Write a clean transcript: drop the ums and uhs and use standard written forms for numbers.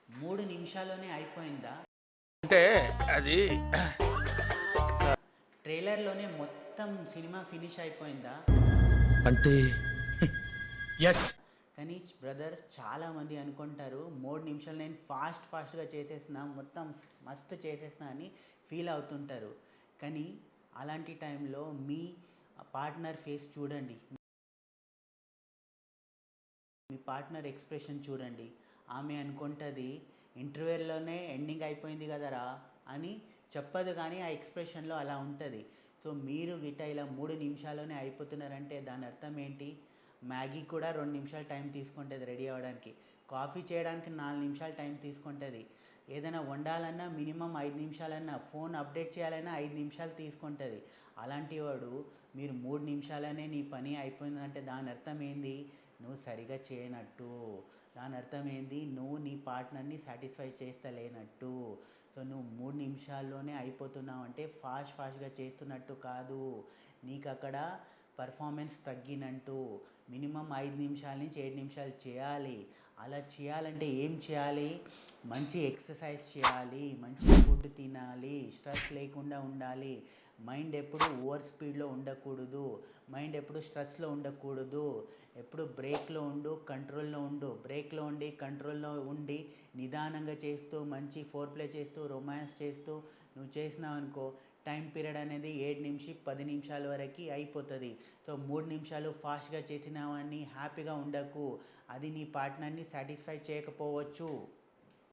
3 నిమిషాల్లోనే అయిపోయిందా? అంటే అది ట్రైలర్‌లోనే మొత్తం సినిమా ఫినిష్ అయిపోయిందా? అంటే ఎస్. కానీ బ్రదర్ చాలామంది అనుకుంటారు 3 నిమిషాలు నేను ఫాస్ట్‌గా చేసేసిన, మొత్తం మస్తు చేసేసిన అని ఫీల్ అవుతుంటారు. కానీ అలాంటి టైంలో మీ పార్ట్నర్ ఫేస్ చూడండి. మీ పార్ట్నర్ ఎక్స్ప్రెషన్ చూడండి. ఆమె అనుకుంటుంది ఇంటర్వెల్‌లోనే ఎండింగ్ అయిపోయింది కదరా అని చెప్పదు, కానీ ఆ ఎక్స్ప్రెషన్‌లో అలా ఉంటుంది. సో మీరు గిట్ట ఇలా 3 నిమిషాల్లోనే అయిపోతున్నారంటే దాని అర్థం ఏంటి? మ్యాగీ కూడా 2 నిమిషాలు టైం తీసుకుంటుంది రెడీ అవ్వడానికి. కాఫీ చేయడానికి 4 నిమిషాలు టైం తీసుకుంటుంది. ఏదైనా వండాలన్నా మినిమం 5 నిమిషాలన్నా, ఫోన్ అప్డేట్ చేయాలన్నా 5 నిమిషాలు తీసుకుంటుంది. అలాంటి వాడు మీరు 3 నిమిషాలనే నీ పని అయిపోయిందంటే దాని అర్థం ఏంది? నువ్వు సరిగా చేయనట్టు. దాని అర్థం ఏంది? నువ్వు నీ పార్ట్నర్ని సాటిస్ఫై చేస్తలేనట్టు. సో నువ్వు 3 నిమిషాల్లోనే అయిపోతున్నావు అంటే ఫాస్ట్గా చేస్తున్నట్టు కాదు. నీకు అక్కడ పర్ఫార్మెన్స్ తగ్గినట్టు. మినిమం 5 నిమిషాల నుంచి 7 నిమిషాలు చేయాలి. అలా చేయాలంటే ఏం చేయాలి? మంచి ఎక్సర్సైజ్ చేయాలి, మంచి ఫుడ్ తినాలి, స్ట్రెస్ లేకుండా ఉండాలి. మైండ్ ఎప్పుడు ఓవర్ స్పీడ్లో ఉండకూడదు, మైండ్ ఎప్పుడు స్ట్రెస్లో ఉండకూడదు. ఎప్పుడు బ్రేక్లో ఉండు, కంట్రోల్లో ఉండు. బ్రేక్లో ఉండి కంట్రోల్లో ఉండి నిదానంగా చేస్తూ మంచి ఫోర్ ప్లే చేస్తూ రొమాన్స్ చేస్తూ నువ్వు చేసినావు అనుకో, టైం పీరియడ్ అనేది 7 నుంచి 10 నిమిషాల వరకు అయిపోతుంది. సో 3 నిమిషాలు ఫాస్ట్గా చేసినావని హ్యాపీగా ఉండకు. అది నీ పార్ట్నర్ని సాటిస్ఫై చేయకపోవచ్చు.